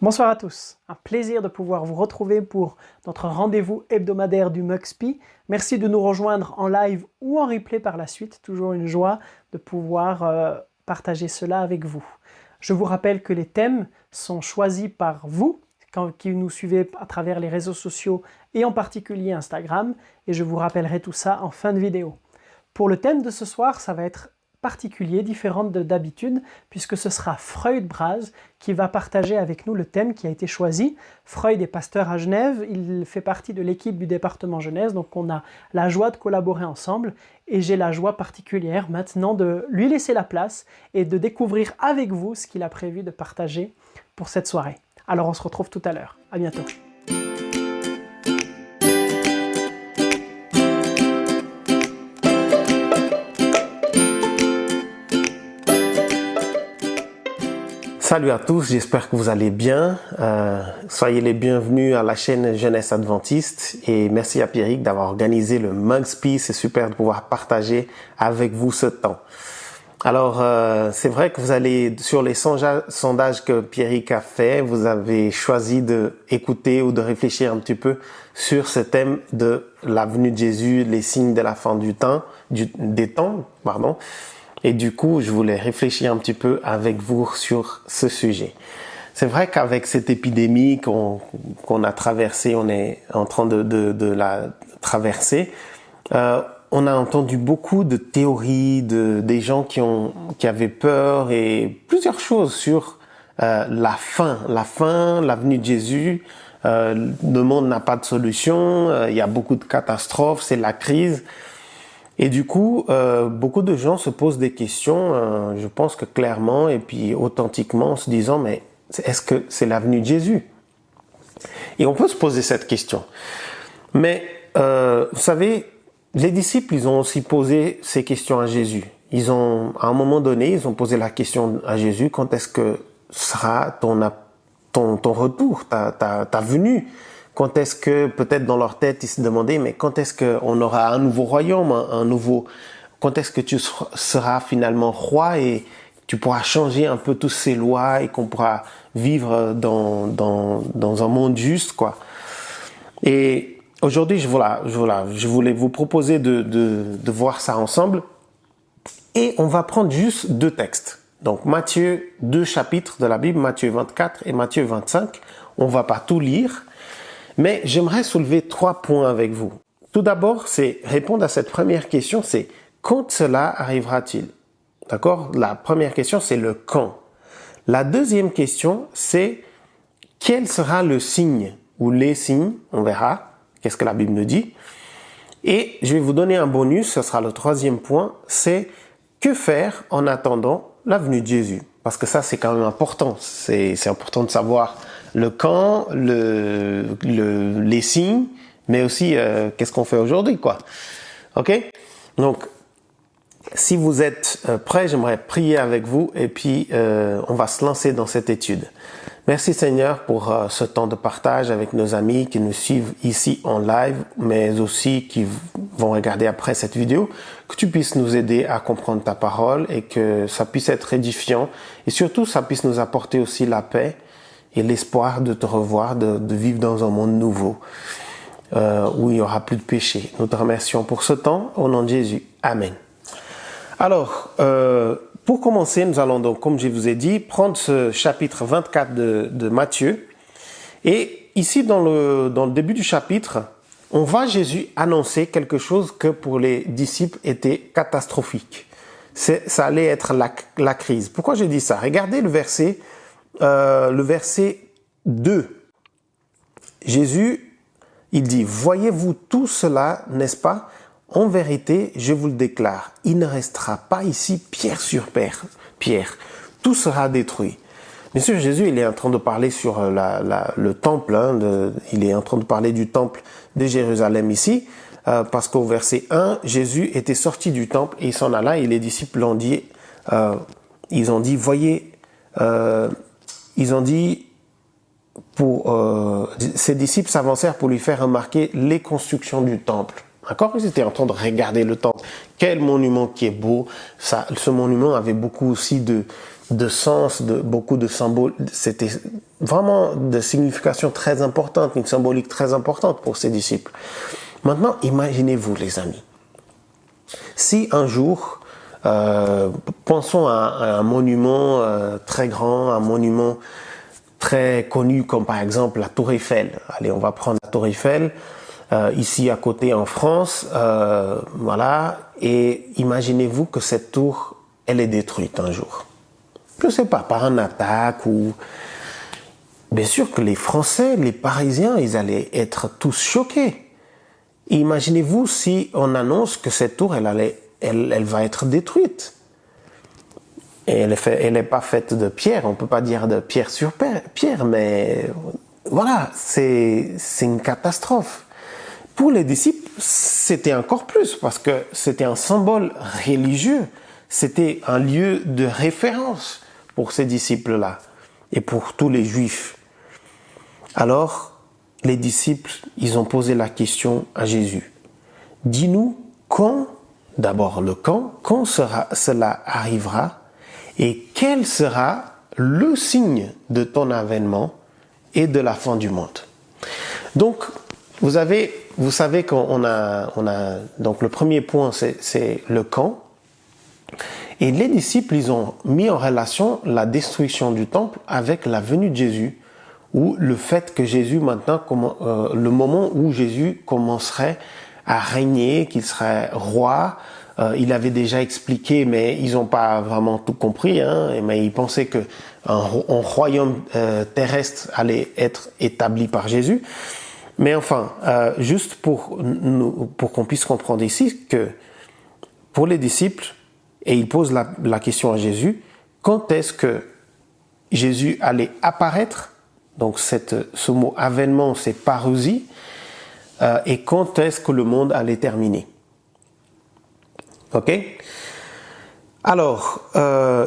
Bonsoir à tous, un plaisir de pouvoir vous retrouver pour notre rendez-vous hebdomadaire du MUXPI. Merci de nous rejoindre en live ou en replay par la suite, toujours une joie de pouvoir partager cela avec vous. Je vous rappelle que les thèmes sont choisis par vous, qui nous suivez à travers les réseaux sociaux et en particulier Instagram, et je vous rappellerai tout ça en fin de vidéo. Pour le thème de ce soir, ça va être particulier, différent d'habitude, puisque ce sera Freud Braz qui va partager avec nous le thème qui a été choisi. Freud est pasteur à Genève, il fait partie de l'équipe du département Genèse, donc on a la joie de collaborer ensemble, et j'ai la joie particulière maintenant de lui laisser la place et de découvrir avec vous ce qu'il a prévu de partager pour cette soirée. Alors on se retrouve tout à l'heure, à bientôt. Salut à tous, j'espère que vous allez bien. Soyez les bienvenus à la chaîne Jeunesse Adventiste et merci à Pierrick d'avoir organisé le MUXPI. C'est super de pouvoir partager avec vous ce temps. Alors, c'est vrai que vous allez, sur les sondages que Pierrick a fait, vous avez choisi d'écouter ou de réfléchir un petit peu sur ce thème de la venue de Jésus, les signes de la fin des temps. Et du coup, je voulais réfléchir un petit peu avec vous sur ce sujet. C'est vrai qu'avec cette épidémie qu'on a traversée, on est en train de la traverser, on a entendu beaucoup de théories, des gens qui avaient peur et plusieurs choses sur la fin, la venue de Jésus. Le monde n'a pas de solution, il y a beaucoup de catastrophes, c'est la crise. Et du coup, beaucoup de gens se posent des questions, je pense que clairement et puis authentiquement, en se disant, mais est-ce que c'est la venue de Jésus? Et on peut se poser cette question. Mais vous savez, les disciples, ils ont aussi posé ces questions à Jésus. À un moment donné, ils ont posé la question à Jésus, quand est-ce que sera ton retour, ta venue? Quand est-ce que, peut-être dans leur tête, ils se demandaient, mais quand est-ce qu'on aura un nouveau royaume, quand est-ce que tu seras finalement roi et tu pourras changer un peu toutes ces lois et qu'on pourra vivre dans un monde juste, quoi. Et aujourd'hui, je voulais vous proposer de voir ça ensemble. Et on va prendre juste deux textes. Donc, deux chapitres de la Bible, Matthieu 24 et Matthieu 25. On va pas tout lire. Mais j'aimerais soulever 3 points avec vous. Tout d'abord, c'est répondre à cette première question, c'est quand cela arrivera-t-il? D'accord? La première question, c'est le quand. La deuxième question, c'est quel sera le signe ou les signes? On verra. Qu'est-ce que la Bible nous dit? Et je vais vous donner un bonus, ce sera le troisième point, c'est que faire en attendant la venue de Jésus? Parce que ça, c'est quand même important. C'est important de savoir le quand, les signes, mais aussi qu'est-ce qu'on fait aujourd'hui, quoi. Ok? Donc, si vous êtes prêts, j'aimerais prier avec vous et puis on va se lancer dans cette étude. Merci Seigneur pour ce temps de partage avec nos amis qui nous suivent ici en live, mais aussi qui vont regarder après cette vidéo, que tu puisses nous aider à comprendre ta parole et que ça puisse être édifiant et surtout ça puisse nous apporter aussi la paix et l'espoir de te revoir, de vivre dans un monde nouveau, où il n'y aura plus de péché. Nous te remercions pour ce temps, au nom de Jésus. Amen. Alors, pour commencer, nous allons donc, comme je vous ai dit, prendre ce chapitre 24 de Matthieu. Et ici, dans le début du chapitre, on voit Jésus annoncer quelque chose que pour les disciples était catastrophique. Ça allait être la crise. Pourquoi je dis ça? Regardez le verset 2. Jésus, il dit, voyez-vous tout cela, n'est-ce pas? En vérité, je vous le déclare, il ne restera pas ici pierre sur pierre. Tout sera détruit. Bien sûr, Jésus, il est en train de parler sur le temple, il est en train de parler du temple de Jérusalem ici, parce qu'au verset 1, Jésus était sorti du temple et il s'en alla et les disciples l'ont dit, ils ont dit, voyez, ses disciples s'avancèrent pour lui faire remarquer les constructions du temple. D'accord? Ils étaient en train de regarder le temple. Quel monument qui est beau. Ça, ce monument avait beaucoup aussi de sens, beaucoup de symboles. C'était vraiment de signification très importante, une symbolique très importante pour ses disciples. Maintenant, imaginez-vous, les amis, si un jour, pensons à un monument très grand, un monument très connu comme par exemple la Tour Eiffel. Allez, on va prendre la Tour Eiffel, ici à côté en France, voilà, et imaginez-vous que cette tour, elle est détruite un jour. Je ne sais pas, par une attaque ou... Bien sûr que les Français, les Parisiens, ils allaient être tous choqués. Et imaginez-vous si on annonce que cette tour, elle va être détruite. Et elle n'est pas faite de pierre, on ne peut pas dire de pierre sur pierre, mais voilà, c'est une catastrophe. Pour les disciples, c'était encore plus, parce que c'était un symbole religieux, c'était un lieu de référence pour ces disciples-là, et pour tous les Juifs. Alors, les disciples, ils ont posé la question à Jésus. Dis-nous quand, d'abord le quand cela arrivera, et quel sera le signe de ton avènement et de la fin du monde. Donc, vous savez qu'on a donc le premier point, c'est le quand. Et les disciples, ils ont mis en relation la destruction du temple avec la venue de Jésus, ou le fait que Jésus maintenant, le moment où Jésus commencerait à régner, qu'il serait roi. Il avait déjà expliqué, mais ils n'ont pas vraiment tout compris. Mais ils pensaient que un royaume terrestre allait être établi par Jésus. Mais enfin, juste pour qu'on puisse comprendre ici que pour les disciples, et ils posent la question à Jésus, quand est-ce que Jésus allait apparaître? Donc ce mot avènement, c'est parousie. Et quand est-ce que le monde allait terminer? Ok? Alors,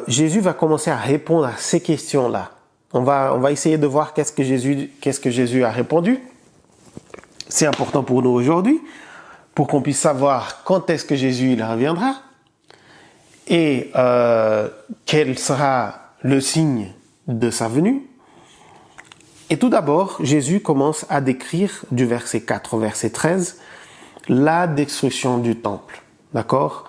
Jésus va commencer à répondre à ces questions-là. On va essayer de voir qu'est-ce que Jésus a répondu. C'est important pour nous aujourd'hui, pour qu'on puisse savoir quand est-ce que Jésus il reviendra et quel sera le signe de sa venue. Et tout d'abord, Jésus commence à décrire du verset 4 au verset 13 la destruction du temple. D'accord?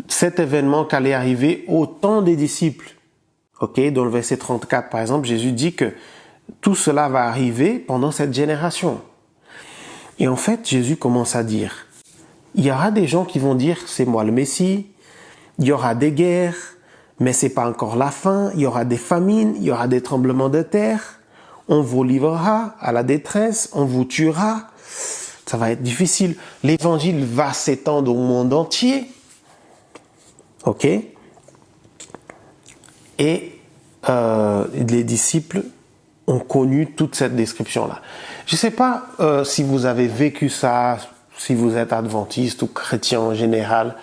Cet événement qui allait arriver au temps des disciples. Ok? Dans le verset 34, par exemple, Jésus dit que tout cela va arriver pendant cette génération. Et en fait, Jésus commence à dire, il y aura des gens qui vont dire, c'est moi le Messie, il y aura des guerres, mais c'est pas encore la fin, il y aura des famines, il y aura des tremblements de terre, on vous livrera à la détresse, on vous tuera, ça va être difficile. L'évangile va s'étendre au monde entier. Ok? Et les disciples ont connu toute cette description-là. Je ne sais pas si vous avez vécu ça, si vous êtes adventiste ou chrétien en général.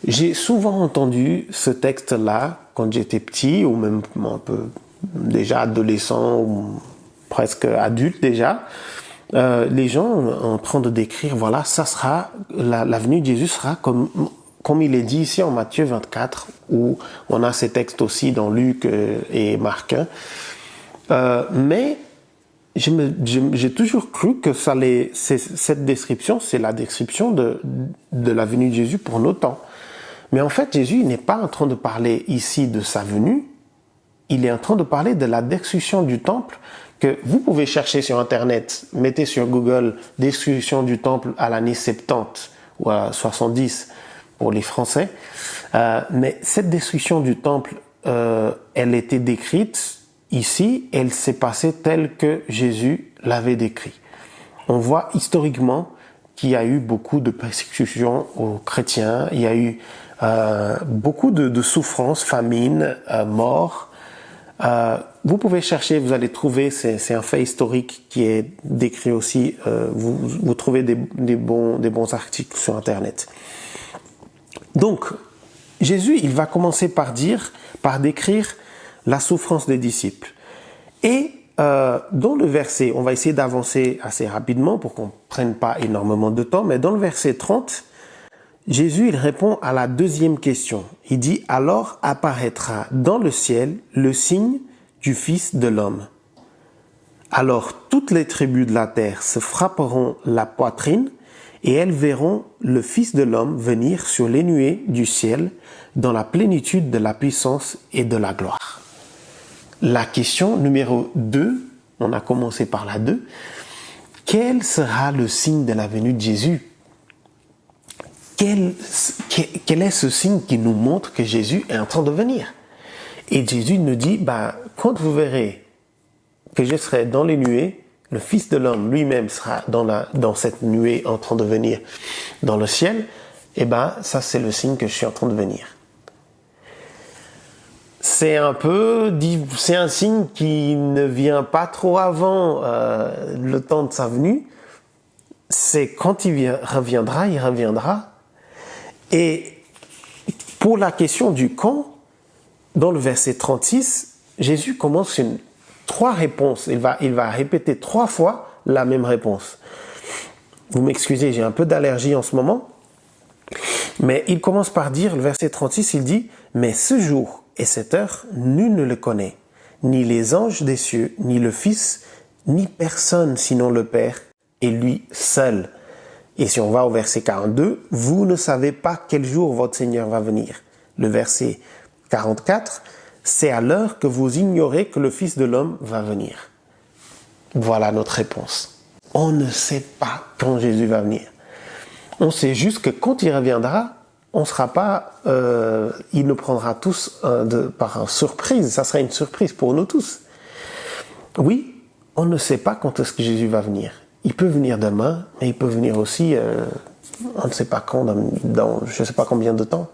J'ai souvent entendu ce texte-là quand j'étais petit, ou même un peu déjà adolescent, ou presque adulte déjà. Les gens en train de décrire, voilà, ça sera, la venue de Jésus sera comme il est dit ici en Matthieu 24, où on a ces textes aussi dans Luc et Marc. Mais j'ai toujours cru que cette description, c'est la description de la venue de Jésus pour nos temps. Mais en fait, Jésus n'est pas en train de parler ici de sa venue, il est en train de parler de la destruction du temple, que vous pouvez chercher sur Internet, mettez sur Google « destruction du temple à l'année 70 » ou à 70 pour les Français. Mais cette destruction du temple, elle était décrite ici, elle s'est passée telle que Jésus l'avait décrit. On voit historiquement qu'il y a eu beaucoup de persécutions aux chrétiens, il y a eu beaucoup de souffrances, famines, morts. Vous pouvez chercher, vous allez trouver, c'est un fait historique qui est décrit aussi, vous trouvez des bons articles sur Internet. Donc, Jésus, il va commencer par décrire la souffrance des disciples. Et dans le verset, on va essayer d'avancer assez rapidement pour qu'on ne prenne pas énormément de temps, mais dans le verset 30, Jésus il répond à la deuxième question. Il dit « Alors apparaîtra dans le ciel le signe du Fils de l'homme. Alors toutes les tribus de la terre se frapperont la poitrine et elles verront le Fils de l'homme venir sur les nuées du ciel dans la plénitude de la puissance et de la gloire. » La question numéro 2, on a commencé par la 2. Quel sera le signe de la venue de Jésus? Quel est ce signe qui nous montre que Jésus est en train de venir? Et Jésus nous dit, quand vous verrez que je serai dans les nuées, le Fils de l'homme lui-même sera dans cette nuée en train de venir dans le ciel, ça c'est le signe que je suis en train de venir. C'est un signe qui ne vient pas trop avant le temps de sa venue. C'est quand il reviendra, il reviendra. Et pour la question du quand, dans le verset 36, Jésus commence 3 réponses. Il va répéter 3 fois la même réponse. Vous m'excusez, j'ai un peu d'allergie en ce moment. Mais il commence par dire, le verset 36, il dit « Mais ce jour et cette heure, nul ne le connaît, ni les anges des cieux, ni le Fils, ni personne sinon le Père, et lui seul. » Et si on va au verset 42, « Vous ne savez pas quel jour votre Seigneur va venir. » Le verset 44, « C'est à l'heure que vous ignorez que le Fils de l'homme va venir. » Voilà notre réponse. On ne sait pas quand Jésus va venir. On sait juste que quand il reviendra, on sera pas, il nous prendra tous par surprise. Ça sera une surprise pour nous tous. Oui, on ne sait pas quand est-ce que Jésus va venir. Il peut venir demain, mais il peut venir aussi, on ne sait pas quand, dans je ne sais pas combien de temps.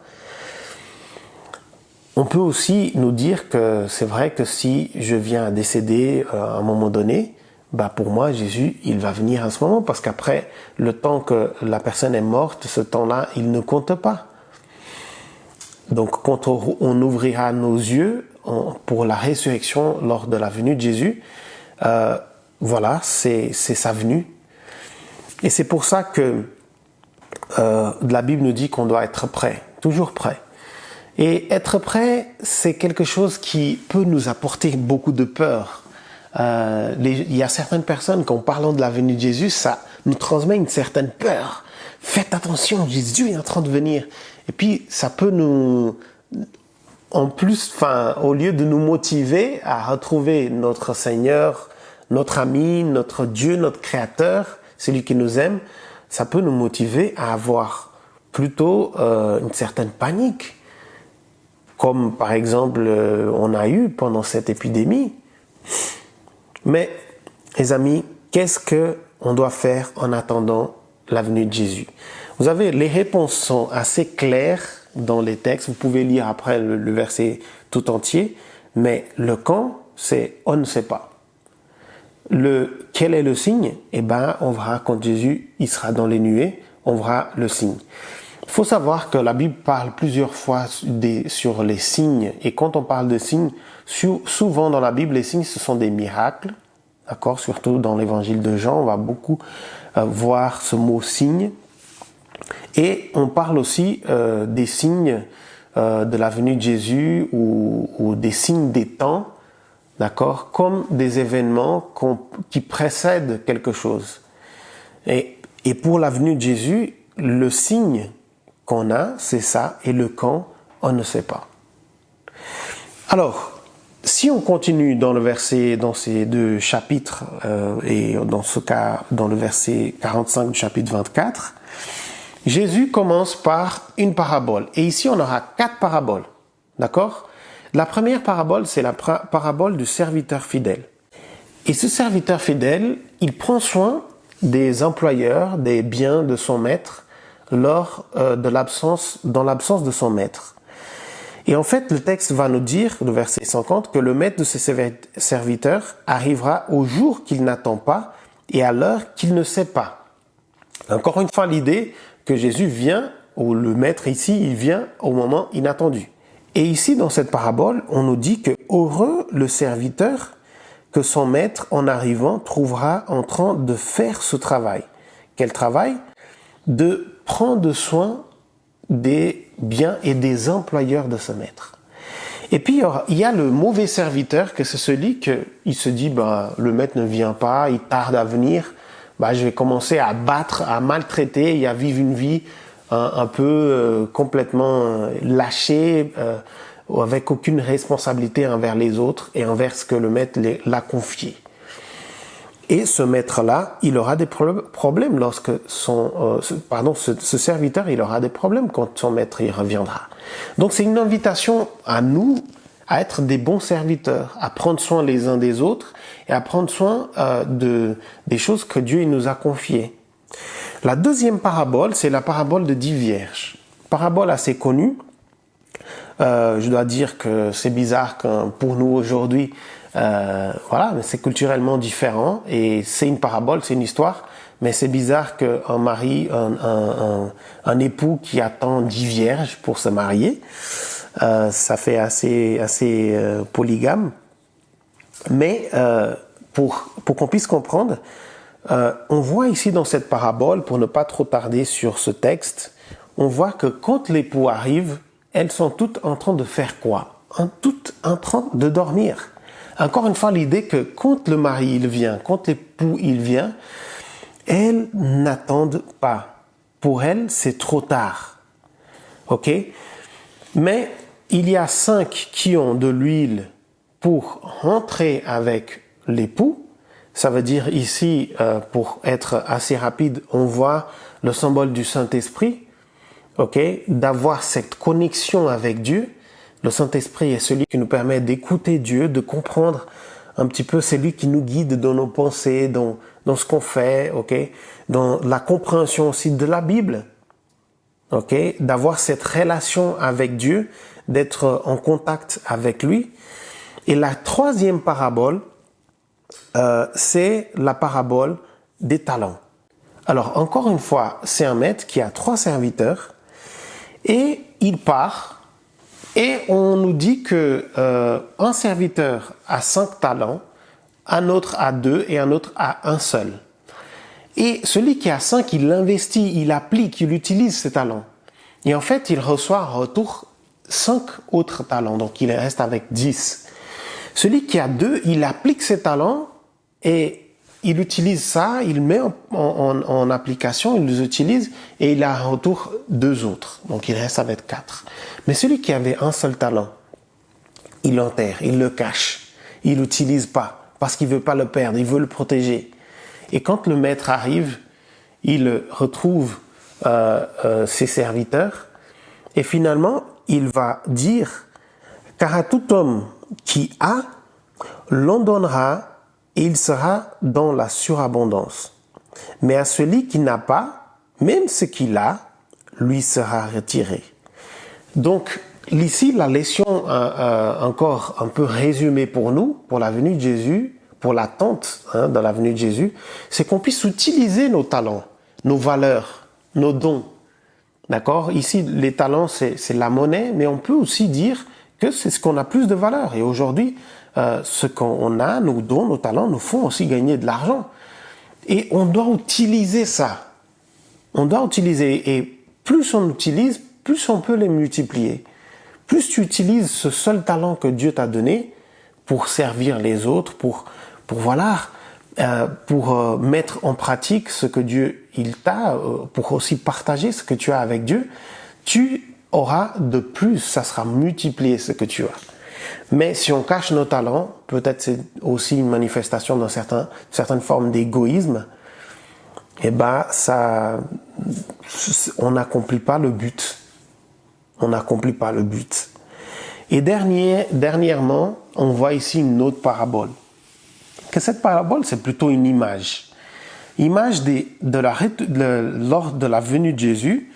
On peut aussi nous dire que c'est vrai que si je viens à décéder à un moment donné, pour moi, Jésus, il va venir à ce moment, parce qu'après, le temps que la personne est morte, ce temps-là, il ne compte pas. Donc, quand on ouvrira nos yeux pour la résurrection lors de la venue de Jésus, voilà, c'est sa venue. Et c'est pour ça que la Bible nous dit qu'on doit être prêt, toujours prêt. Et être prêt, c'est quelque chose qui peut nous apporter beaucoup de peur. Il y a certaines personnes, quand parlant de la venue de Jésus, ça nous transmet une certaine peur. Faites attention, Jésus est en train de venir. Et puis, ça peut nous, au lieu de nous motiver à retrouver notre Seigneur, notre ami, notre Dieu, notre Créateur, celui qui nous aime, ça peut nous motiver à avoir plutôt une certaine panique. Comme par exemple, on a eu pendant cette épidémie. Mais, les amis, qu'est-ce qu'on doit faire en attendant la venue de Jésus? Vous savez, les réponses sont assez claires dans les textes. Vous pouvez lire après le verset tout entier. Mais le quand, c'est on ne sait pas. Quel est le signe? On verra quand Jésus il sera dans les nuées, on verra le signe. Il faut savoir que la Bible parle plusieurs fois sur les signes. Et quand on parle de signes, souvent dans la Bible, les signes, ce sont des miracles. D'accord? Surtout dans l'évangile de Jean, on va beaucoup voir ce mot signe. Et on parle aussi des signes de la venue de Jésus ou des signes des temps. D'accord? Comme des événements qui précèdent quelque chose. Et pour la venue de Jésus, le signe qu'on a, c'est ça, et le quand, on ne sait pas. Alors, si on continue dans ces 2 chapitres, et dans ce cas, dans le verset 45 du chapitre 24, Jésus commence par une parabole. Et ici, on aura 4 paraboles. D'accord? La première parabole, c'est la parabole du serviteur fidèle. Et ce serviteur fidèle, il prend soin des employeurs, des biens de son maître, dans l'absence de son maître. Et en fait, le texte va nous dire, le verset 50, que le maître de ses serviteurs arrivera au jour qu'il n'attend pas et à l'heure qu'il ne sait pas. Encore une fois, l'idée que Jésus vient, ou le maître ici, il vient au moment inattendu. Et ici, dans cette parabole, on nous dit que heureux le serviteur que son maître, en arrivant, trouvera en train de faire ce travail. Quel travail? De prendre soin des biens et des employeurs de ce maître. Et puis, il y a le mauvais serviteur, que c'est celui qui se dit, le maître ne vient pas, il tarde à venir, je vais commencer à battre, à maltraiter et à vivre une vie un peu complètement lâchée, avec aucune responsabilité envers les autres et envers ce que le maître l'a confié. Et ce maître-là, il aura des problèmes lorsque ce serviteur, il aura des problèmes quand son maître y reviendra. Donc c'est une invitation à nous à être des bons serviteurs, à prendre soin les uns des autres et à prendre soin des choses que Dieu nous a confiées. La deuxième parabole, c'est la parabole de 10 vierges. Parabole assez connue. Je dois dire que c'est bizarre pour nous aujourd'hui, mais c'est culturellement différent et c'est une parabole, c'est une histoire, mais c'est bizarre qu'un mari, un époux qui attend 10 vierges pour se marier, ça fait assez polygame. Mais pour qu'on puisse comprendre, on voit ici dans cette parabole, pour ne pas trop tarder sur ce texte, on voit que quand l'époux arrive, elles sont toutes en train de faire quoi? Toutes en train de dormir. Encore une fois, l'idée que quand le mari il vient, quand l'époux il vient, elles n'attendent pas. Pour elles, c'est trop tard. Ok? Mais il y a 5 qui ont de l'huile pour rentrer avec l'époux. Ça veut dire ici, pour être assez rapide, on voit le symbole du Saint-Esprit. D'avoir cette connexion avec Dieu. Le Saint-Esprit est celui qui nous permet d'écouter Dieu, de comprendre un petit peu, c'est lui qui nous guide dans nos pensées, dans ce qu'on fait, dans la compréhension aussi de la Bible, d'avoir cette relation avec Dieu, d'être en contact avec lui. Et la troisième parabole, c'est la parabole des talents. Alors, encore une fois, c'est un maître qui a 3 serviteurs, et il part, et on nous dit que un serviteur a 5 talents, un autre a 2 et un autre a un seul. Et celui qui a 5, il l'investit, il applique, il utilise ses talents. Et en fait, il reçoit en retour 5 autres talents, donc il reste avec 10. Celui qui a 2, il applique ses talents et il utilise ça, il met en application, il les utilise et il a en retour 2 autres. Donc il reste avec 4. Mais celui qui avait un seul talent, il l'enterre, il le cache, il l'utilise pas parce qu'il veut pas le perdre, il veut le protéger. Et quand le maître arrive, il retrouve ses serviteurs et finalement il va dire: car à tout homme qui a, l'on donnera et il sera dans la surabondance. Mais à celui qui n'a pas, même ce qu'il a, lui sera retiré. Donc, ici, la leçon encore un peu résumée pour nous, pour la venue de Jésus, pour l'attente de la venue de Jésus, c'est qu'on puisse utiliser nos talents, nos valeurs, nos dons. D'accord? Ici, les talents, c'est la monnaie, mais on peut aussi dire que c'est ce qu'on a plus de valeur. Et aujourd'hui, ce qu'on a, nos dons, nos talents, nous font aussi gagner de l'argent. Et on doit utiliser ça. On doit utiliser. Et plus on utilise, plus on peut les multiplier. Plus tu utilises ce seul talent que Dieu t'a donné pour servir les autres, pour mettre en pratique ce que Dieu il t'a, pour aussi partager ce que tu as avec Dieu, tu auras de plus, ça sera multiplié ce que tu as. Mais si on cache nos talents, peut-être c'est aussi une manifestation d'une certaine forme d'égoïsme, et on n'accomplit pas le but. On n'accomplit pas le but. Et dernièrement, on voit ici une autre parabole. Que cette parabole, c'est plutôt une image. Image lors de la venue de Jésus.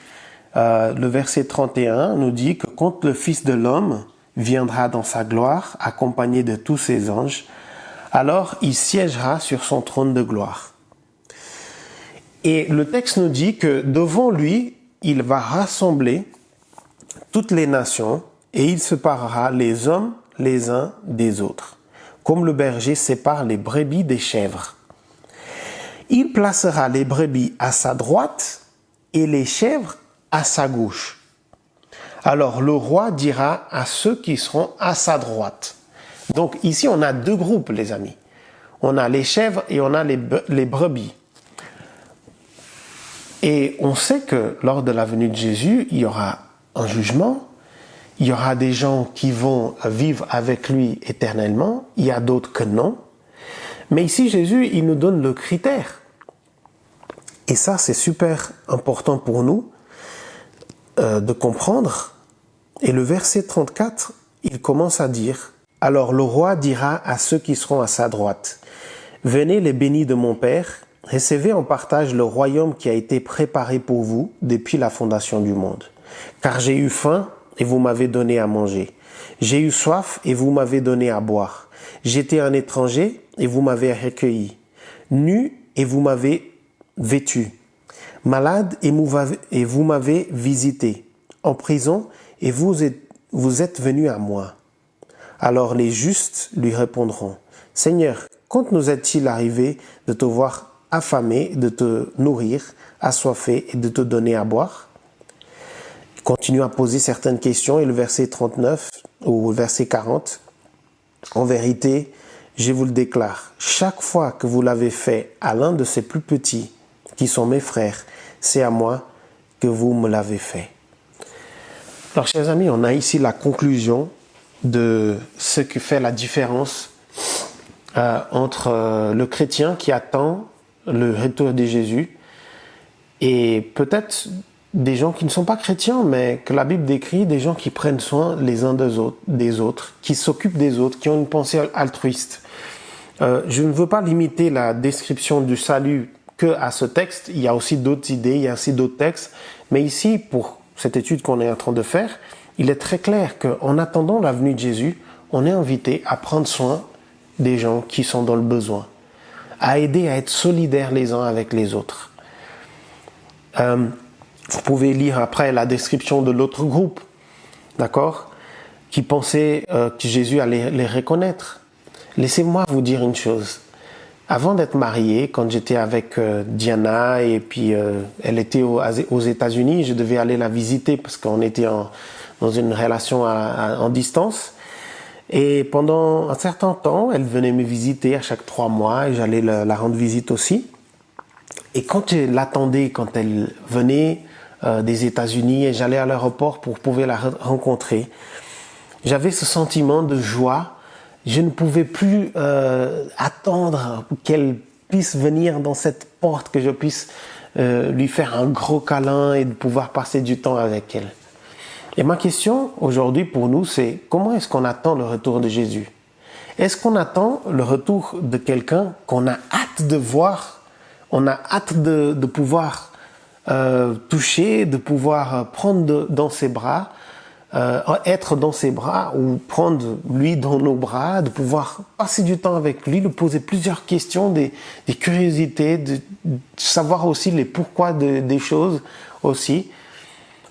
Le verset 31 nous dit que quand le Fils de l'homme viendra dans sa gloire, accompagné de tous ses anges, alors il siégera sur son trône de gloire. Et le texte nous dit que devant lui, il va rassembler toutes les nations et il séparera les hommes les uns des autres comme le berger sépare les brebis des chèvres. Il placera les brebis à sa droite et les chèvres à sa gauche. Alors le roi dira à ceux qui seront à sa droite. Donc ici on a deux groupes les amis. On a les chèvres et on a les brebis. Et on sait que lors de la venue de Jésus, il y aura un jugement, il y aura des gens qui vont vivre avec lui éternellement, il y a d'autres que non. Mais ici Jésus, il nous donne le critère. Et ça c'est super important pour nous de comprendre. Et le verset 34, il commence à dire « Alors le roi dira à ceux qui seront à sa droite, « Venez les bénis de mon Père, recevez en partage le royaume qui a été préparé pour vous depuis la fondation du monde. Car j'ai eu faim et vous m'avez donné à manger. J'ai eu soif et vous m'avez donné à boire. J'étais un étranger et vous m'avez accueilli. Nu et vous m'avez vêtu. Malade et vous m'avez visité. En prison et vous êtes venus à moi. » Alors les justes lui répondront, « Seigneur, quand nous est-il arrivé de te voir affamé, de te nourrir, assoiffé et de te donner à boire ?» Il continue à poser certaines questions et le verset 39 ou le verset 40, « En vérité, je vous le déclare, chaque fois que vous l'avez fait à l'un de ces plus petits, qui sont mes frères, c'est à moi que vous me l'avez fait. » Alors, chers amis, on a ici la conclusion de ce qui fait la différence entre le chrétien qui attend le retour de Jésus et peut-être des gens qui ne sont pas chrétiens, mais que la Bible décrit, des gens qui prennent soin les uns des autres, qui s'occupent des autres, qui ont une pensée altruiste. Je ne veux pas limiter la description du salut que à ce texte. Il y a aussi d'autres idées, il y a aussi d'autres textes. Mais ici, pour cette étude qu'on est en train de faire, il est très clair qu'en attendant la venue de Jésus, on est invité à prendre soin des gens qui sont dans le besoin, à aider à être solidaires les uns avec les autres. Vous pouvez lire après la description de l'autre groupe, d'accord, qui pensait que Jésus allait les reconnaître. Laissez-moi vous dire une chose. Avant d'être marié, quand j'étais avec Diana et puis elle était aux États-Unis, je devais aller la visiter parce qu'on était dans une relation en distance. Et pendant un certain temps, elle venait me visiter à chaque 3 mois et j'allais la rendre visite aussi. Et quand je l'attendais, quand elle venait des États-Unis et j'allais à l'aéroport pour pouvoir la rencontrer, j'avais ce sentiment de joie. Je ne pouvais plus attendre qu'elle puisse venir dans cette porte, que je puisse lui faire un gros câlin et de pouvoir passer du temps avec elle. Et ma question aujourd'hui pour nous, c'est comment est-ce qu'on attend le retour de Jésus? Est-ce qu'on attend le retour de quelqu'un qu'on a hâte de voir, on a hâte de pouvoir toucher, de pouvoir prendre dans ses bras, être dans ses bras ou prendre lui dans nos bras, de pouvoir passer du temps avec lui, de poser plusieurs questions, des curiosités, de savoir aussi les pourquoi des choses aussi.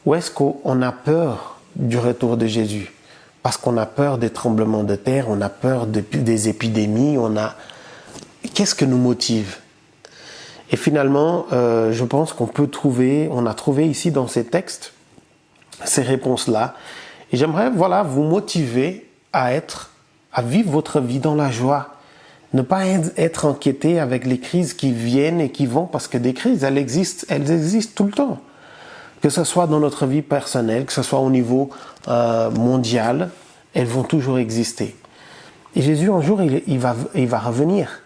Ou est-ce qu'on a peur du retour de Jésus? Parce qu'on a peur des tremblements de terre, on a peur des épidémies, Qu'est-ce que nous motive? Et finalement, je pense on a trouvé ici dans ces textes ces réponses-là. Et j'aimerais, vous motiver à vivre votre vie dans la joie. Ne pas être inquiété avec les crises qui viennent et qui vont, parce que des crises, elles existent tout le temps. Que ce soit dans notre vie personnelle, que ce soit au niveau mondial, elles vont toujours exister. Et Jésus, un jour, il va revenir.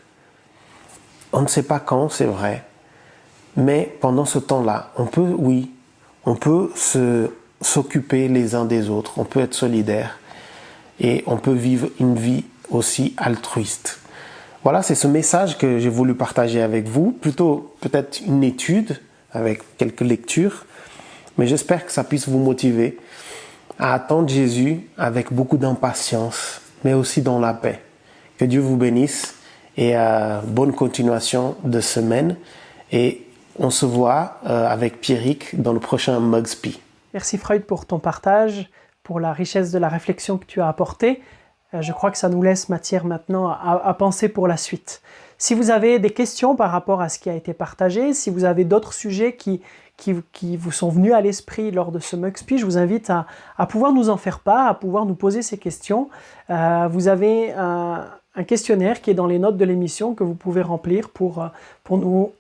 On ne sait pas quand, c'est vrai. Mais pendant ce temps-là, on peut s'occuper les uns des autres, on peut être solidaire et on peut vivre une vie aussi altruiste. Voilà, c'est ce message que j'ai voulu partager avec vous, plutôt peut-être une étude avec quelques lectures, mais j'espère que ça puisse vous motiver à attendre Jésus avec beaucoup d'impatience, mais aussi dans la paix. Que Dieu vous bénisse et bonne continuation de semaine. Et on se voit avec Pierrick dans le prochain Mugspi. Merci Freud pour ton partage, pour la richesse de la réflexion que tu as apportée. je crois que ça nous laisse matière maintenant à penser pour la suite. Si vous avez des questions par rapport à ce qui a été partagé, si vous avez d'autres sujets qui vous sont venus à l'esprit lors de ce MUXPI, je vous invite à pouvoir nous en faire part, à pouvoir nous poser ces questions. Vous avez un questionnaire qui est dans les notes de l'émission que vous pouvez remplir pour nous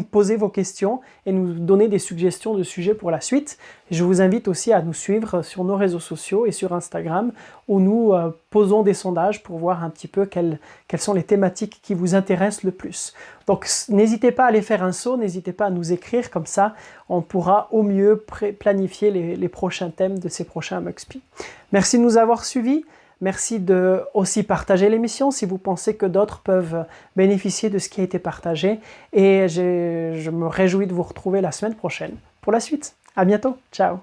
poser vos questions et nous donner des suggestions de sujets pour la suite. Je vous invite aussi à nous suivre sur nos réseaux sociaux et sur Instagram où nous posons des sondages pour voir un petit peu quelles sont les thématiques qui vous intéressent le plus. Donc n'hésitez pas à aller faire un saut, n'hésitez pas à nous écrire, comme ça on pourra au mieux planifier les prochains thèmes de ces prochains MUXPI. Merci de nous avoir suivis. Merci de aussi partager l'émission si vous pensez que d'autres peuvent bénéficier de ce qui a été partagé. Et je me réjouis de vous retrouver la semaine prochaine pour la suite. À bientôt. Ciao.